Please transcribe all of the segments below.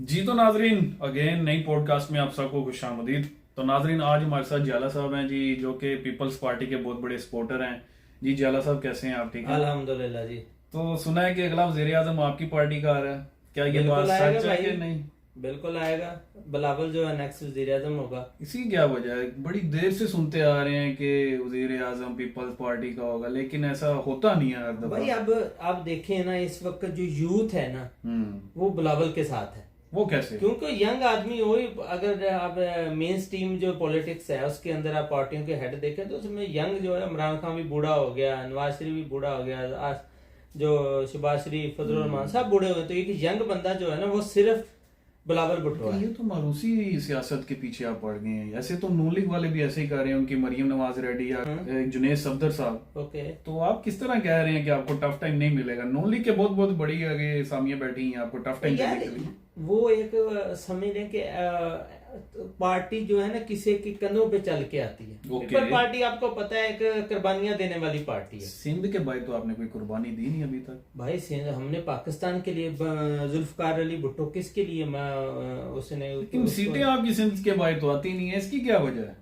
जी तो नाजरीन, अगेन नई पॉडकास्ट में आप सबको खुशामदीद। तो नाजरीन, आज हमारे साथ जियाला साहब हैं जी, जो कि पीपल्स पार्टी के बहुत बड़े सपोर्टर हैं। जी जियाला साहब, कैसे हैं आप? ठीक हैं? अल्हम्दुलिल्लाह जी। तो सुना है कि अगला वजीर आजम आपकी पार्टी का आ रहा है, क्या ये बात बिल्कुल आएगा सच है भाई, कि नहीं? बिल्कुल आएगा। बिलावल जो है नेक्स्ट वजीर आजम होगा। इसी क्या वजह है? बड़ी देर से सुनते आ रहे हैं कि वजीर आजम पीपल्स पार्टी का होगा, लेकिन ऐसा होता नहीं है हर भाई दफा। अब आप देखें ना, इस वक्त जो यूथ है ना वो बिलावल के साथ है। वो कैसे? क्योंकि यंग आदमी हो ही, अगर आप मेन स्ट्रीम जो पॉलिटिक्स है उसके अंदर आप पार्टियों के हेड देखें तो उसमें यंग जो है, इमरान खान भी बूढ़ा हो गया, नवाज शरीफ भी बूढ़ा हो गया, जो शहबाज शरीफ, फजलुर रहमान सब बूढ़े हुए। तो एक यंग बंदा जो है ना वो सिर्फ बिलावल भुट्टो है। ये तो मारूसी सियासत के पीछे आप पड़ गए हैं। ऐसे तो नून लीग वाले भी ऐसे ही कर रहे हैं, उनकी मरियम नवाज रेड्डी या जुनेद सफदर साहब। ओके, तो आप किस तरह कह रहे हैं कि आपको टफ टाइम नहीं मिलेगा? नून लीग के बहुत बहुत बड़ी आगे सामियां बैठी हैं, आपको टफ टाइम देने के लिए। वो एक समझ लें कि पार्टी जो है ना किसी के कंधों पे चल के आती है। पीपल पार्टी आपको पता है एक कुर्बानियां देने वाली पार्टी है। सिंध के भाई तो आपने कोई कुर्बानी दी नहीं अभी तक। भाई सिंध हमने पाकिस्तान के लिए, जुल्फकार अली भुट्टो किसके लिए उसने लेकिन सीटें आपकी सिंध के भाई तो आती नहीं है, इसकी क्या वजह है?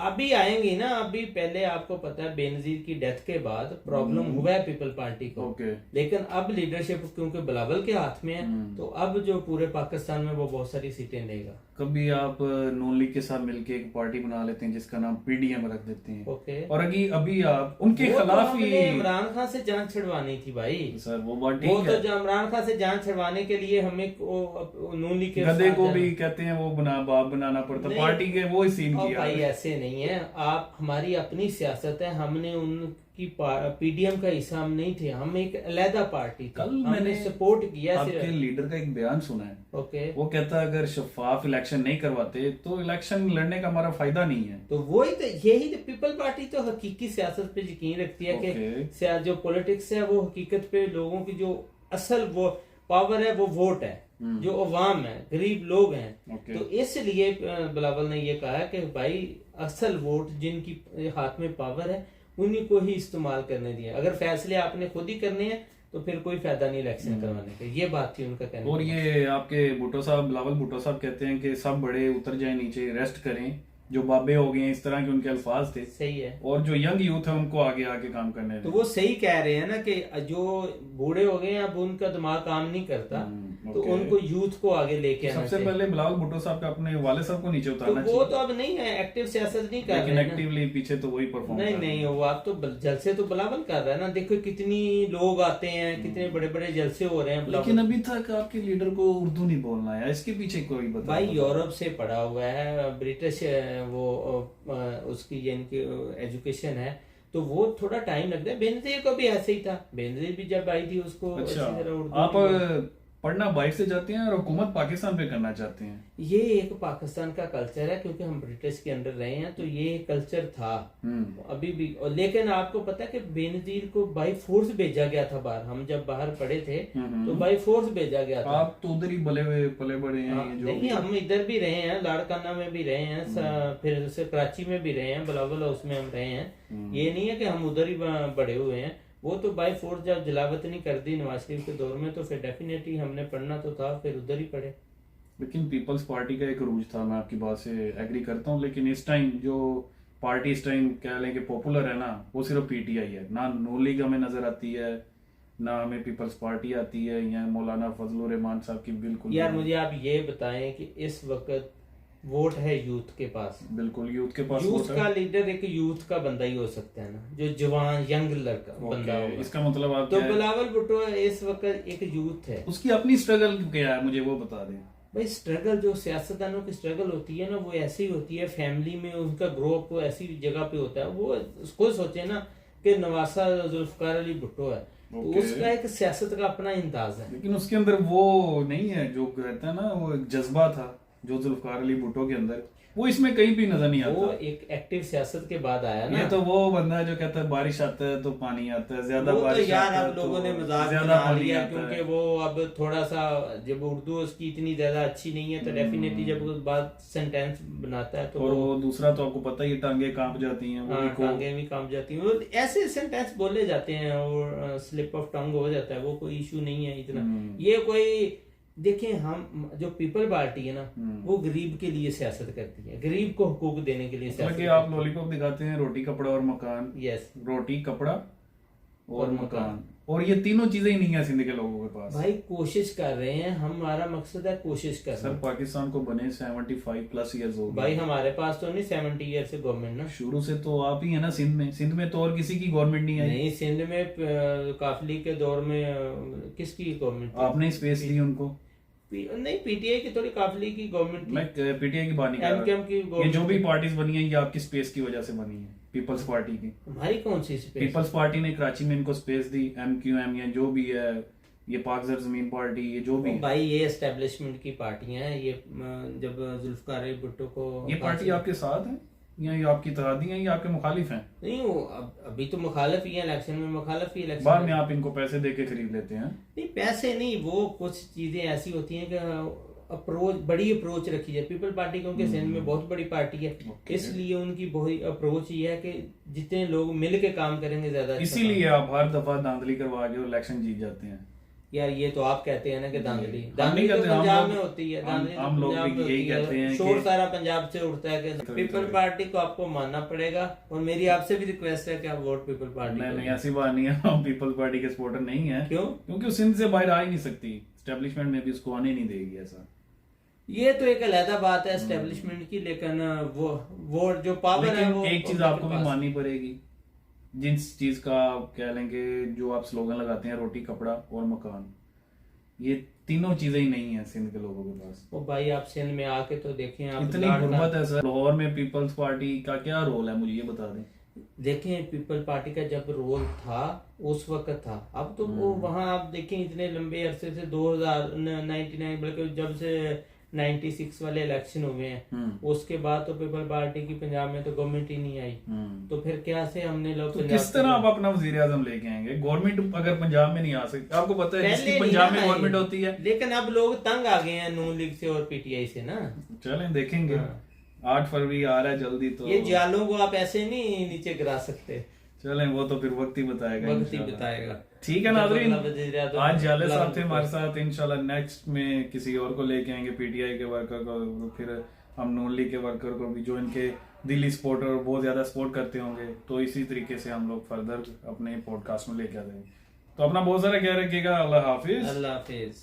अभी आएंगी ना। अभी पहले आपको पता है बेनजीर की डेथ के बाद प्रॉब्लम हुआ है पीपल पार्टी को। लेकिन अब लीडरशिप क्योंकि बिलावल के हाथ में है, तो अब जो पूरे पाकिस्तान में वो बहुत सारी सीटें लेगा। कभी आप नून लीग के साथ मिलके एक पार्टी बना लेते हैं जिसका नाम पीडीएम रख देते हैं। ओके। और अभी आप उनके खिलाफ ही इमरान खान से जान छुड़वानी थी भाई। सर वो बात ठीक है। वो तो इमरान खान से जान छुड़वाने के लिए हमें नून लीग के गधे को भी कहते हैं वो बाप बनाना पड़ता, पार्टी के वो सीन किया। भाई ऐसे नहीं है, आप हमारी अपनी सियासत है। हमने उनकी पीडीएम का हिस्सा हम नहीं थे, हम एक अलहदा पार्टी थी। कल मैंने सपोर्ट किया। आपके लीडर का एक बयान सुना है। ओके। वो कहता है अगर शफाफ इलेक्शन नहीं करवाते तो इलेक्शन लड़ने का हमारा फायदा नहीं है। तो वही तो, यही तो पीपल पार्टी तो हकीकी सियासत पे यकीन रखती है कि जो पॉलिटिक्स है वो हकीकत पे, लोगों की जो असल वो पावर है वो वोट है, जो अवाम है, गरीब लोग हैं। तो इसलिए बिलावल ने ये कहा कि भाई असल वोट जिनकी हाथ में पावर है उन्हीं को ही इस्तेमाल करने दिए। अगर फैसले आपने खुद ही करने हैं तो फिर कोई फायदा नहीं इलेक्शन करवाने का। ये बात थी उनका कहना। और ये आपके भुट्टो साहब, बिलावल भुट्टो साहब कहते हैं कि सब बड़े उतर जाए नीचे, रेस्ट करें, जो बाबे हो गए हैं, इस तरह के उनके अल्फाज थे। सही है। और जो यंग यूथ है उनको आगे आके काम करने तो वो सही कह रहे हैं ना कि जो बूढ़े हो गए हैं अब उनका दिमाग काम नहीं करता, तो उनको यूथ को आगे लेके आना। सबसे पहले बिलावल भुट्टो साहब का अपने वाले साहब को नीचे उतारना चाहिए। वो तो अब नहीं है, एक्टिव सियासत नहीं कर रहे हैं, एक्टिवली पीछे तो वही परफॉर्म नहीं वो आप तो जलसे तो बिलावल कर रहा है ना। देखो कितनी लोग आते हैं, कितने बड़े बड़े जलसे हो रहे हैं। लेकिन अभी तक आपके लीडर को उर्दू नहीं बोलना है, इसके पीछे कोई बता। भाई यूरोप से पढ़ा हुआ है, ब्रिटिश वो उसकी इनकी एजुकेशन है, तो वो थोड़ा टाइम लगता है। बेनजीर को भी ऐसे ही था, बेनजीर भी जब आई थी उसको आप पढ़ना बाहर से जाते हैं और हुकूमत पाकिस्तान पे करना चाहते हैं। ये एक पाकिस्तान का कल्चर है, क्योंकि हम ब्रिटिश के अंडर रहे हैं, तो ये कल्चर था अभी भी। लेकिन आपको पता है कि बेनजीर को बाई फोर्स भेजा गया था बाहर। हम जब बाहर पढ़े थे तो बाई फोर्स भेजा गया था। आप तो उधर ही पले बड़े हैं। नहीं, हम इधर भी रहे हैं, लाड़काना में भी रहे हैं, फिर से कराची में भी रहे हैं, बिलावल हाउस में हम रहे हैं। ये नहीं है कि हम उधर ही बड़े हुए हैं। वो तो बाई फोर्स जब जलावतनी कर दी नवाज शरीफ के दौर में, तो फिर डेफिनेटली हमने पढ़ना तो था, फिर उधर ही पढ़े। लेकिन पीपल्स पार्टी का एक रूज था, मैं आपकी बात से एग्री करता हूँ, लेकिन इस टाइम जो पार्टी इस टाइम कह लें कि पॉपुलर है ना, वो सिर्फ पीटीआई है। ना नून लीग हमें नजर आती है, ना हमें पीपल्स पार्टी आती है, या मौलाना फजलुर रहमान साहब की। बिल्कुल यार मुझे आप ये बताएं कि इस वक्त वोट है यूथ के पास। बिल्कुल यूथ के पास। यूथ का लीडर एक यूथ का बंदा ही हो सकता है ना, जो जवान यंग लड़का बंदा होगा। इसका मतलब आप तो बिलावल भुट्टो इस वक्त एक यूथ है। उसकी अपनी स्ट्रगल क्या है, मुझे वो बता दें। भाई स्ट्रगल जो सियासतदानों की स्ट्रगल होती है ना, वो ऐसी होती है, फैमिली में उनका ग्रो अप ऐसी जगह पे होता है। वो उसको सोचे ना कि नवासा जुल्फकार अली भुट्टो है, तो उसका एक सियासत का अपना अंदाज है। लेकिन उसके अंदर वो नहीं है जो कहता है ना, वो एक जज्बा था जो जुल्फकार अली भुट्टो के अंदर, वो इसमें कहीं भी नजर नहीं आता। वो एक एक्टिव सियासत के बाद आया ना। ये तो वो बंदा है जो कहता है बारिश आता है तो पानी आता है, ज्यादा बारिश तो यार आता है अब लोगों ने मजाक ज्यादा बना पानी लिया, आता है। क्योंकि वो अब थोड़ा सा, जब उर्दू उसकी इतनी ज्यादा अच्छी नहीं है तो डेफिनेटली जब उस बात सेंटेंस बनाता है तो और वो दूसरा तो आपको पता ही, टांगे कांप जाती हैं। हाँ, टांगे भी कांप जाती हैं। ऐसे सेंटेंस बोले जाते हैं और स्लिप ऑफ टंग हो जाता है, वो कोई इशू नहीं है इतना। ये कोई देखें, हम जो पीपल पार्टी है ना, वो गरीब के लिए सियासत करती है, गरीब को हुकूक देने के लिए मतलब कि आप लॉलीपॉप दिखाते हैं, रोटी कपड़ा और मकान। यस, रोटी कपड़ा और मकान, और ये तीनों चीजें ही नहीं है सिंध के लोगों के पास। भाई कोशिश कर रहे हैं, हमारा मकसद है कोशिश करना। सर पाकिस्तान को बने 75+ ईयर्स हो गए भाई हमारे पास तो नहीं 70 ईयर से गवर्नमेंट ना, शुरू से तो आप ही है ना सिंध में तो और किसी की गवर्नमेंट नहीं आई। नहीं, सिंध में काफली के दौर में किसकी गवर्नमेंट? आपने स्पेस दी उनको। नहीं, पीटीआई की थोड़ी काफली की गवर्नमेंट, मैं पीटीआई की बात नहीं कर एमकेएम की रहा, ये जो भी पार्टीज बनी है ये आपकी स्पेस की वजह से बनी है, पीपल्स पार्टी की। हमारी कौन सी स्पेस? पीपल्स पार्टी ने कराची में इनको स्पेस दी, एमक्यूएम या जो भी है, ये पाक जमीन पार्टी, ये जो भी है। भाई ये एस्टेब्लिशमेंट की पार्टियां हैं, ये जब जुल्फकार अली भुट्टो को, ये पार्टी आपके साथ है या ये आपकी इत्तेहादी है या आपके मुखालिफ हैं? नहीं, वो अभी तो मुखालिफ ही है, इलेक्शन में मुखालिफ ही, इलेक्शन बाद में आप इनको पैसे दे के खरीद लेते हैं। नहीं, पैसे नहीं, वो कुछ चीजें ऐसी होती हैं कि अप्रोच, बड़ी अप्रोच रखी जाए पीपल पार्टी, क्योंकि सिंध में बहुत बड़ी पार्टी है, इसलिए उनकी बहुत अप्रोच ये है कि जितने लोग मिल के काम करेंगे ज्यादा। इसीलिए आप हर दफा धांधली करवा के इलेक्शन जीत जाते हैं। यार ये तो आप कहते हैं ना कि धांधली हम धांधली नहीं तो कहते, हम पंजाब लोग- में होती है, हम- धांधली तो हम लोग पंजाब भी में यही होती है, कहते हैं शोर कि- सारा पंजाब से उठता है कि पीपल पार्टी को आपको मानना पड़ेगा, और मेरी आपसे भी रिक्वेस्ट है कि आप वोट पीपल पार्टी को नहीं, ऐसी बात नहीं है, हम पीपल्स पार्टी के सपोर्टर नहीं है। क्यों? क्योंकि वो सिंध से बाहर आ ही नहीं सकती, एस्टेब्लिशमेंट में भी उसको आने नहीं देगी ऐसा। ये तो एक अलहदा बात है एस्टेब्लिशमेंट की, लेकिन वो जो पावर है लेकिन वो एक चीज उनके आपको भी पास। माननी पड़ेगी, जिस चीज का आप कह लेंगे, जो आप स्लोगन लगाते हैं, रोटी कपड़ा और मकान, ये तीनों चीजें ही नहीं है सिंध के लोगों के पास। ओ भाई आप सिंध में आके तो देखें, आप इतनी गुर्बत है सर। लाहौर में पीपल्स पार्टी का क्या रोल है, मुझे ये बता दें। देखें, पीपल पार्टी का जब रोल था उस वक्त था, अब तो वो वहां आप देखें इतने लंबे अरसे से 2099 बल्कि जब से 96 वाले इलेक्शन हुए हैं, उसके बाद तो पीपल पार्टी की पंजाब में तो गवर्नमेंट ही नहीं आई, तो फिर क्या से हमने लोग तो किस तरह आप अपना वजीर आजम लेके आएंगे? गवर्नमेंट अगर पंजाब में नहीं आ सकती, आपको पता है जिसकी पंजाब में गवर्नमेंट होती है। लेकिन अब लोग तंग आ गए हैं नून लीग से और पीटीआई से ना। चलें देखेंगे, 8 फरवरी आ रहा है जल्दी, तो ये जालों को आप ऐसे नहीं नीचे गिरा सकते। चलें वो तो फिर वक्त ही बताएगा, वक्त ही बताएगा। ठीक है नाज़रीन, तो आज जाले साहब थे हमारे साथ। इंशाल्लाह नेक्स्ट में किसी और को लेके आएंगे, पीटीआई के वर्कर को, फिर हम नून लीग के वर्कर को भी, जो इनके दिल्ली सपोर्टर बहुत ज्यादा सपोर्ट करते होंगे, तो इसी तरीके से हम लोग फर्दर अपने पॉडकास्ट में लेके आ जाएंगे। तो अपना बहुत सारा ख्याल रखिएगा। अल्लाह हाफिज। अल्लाह हाफिज।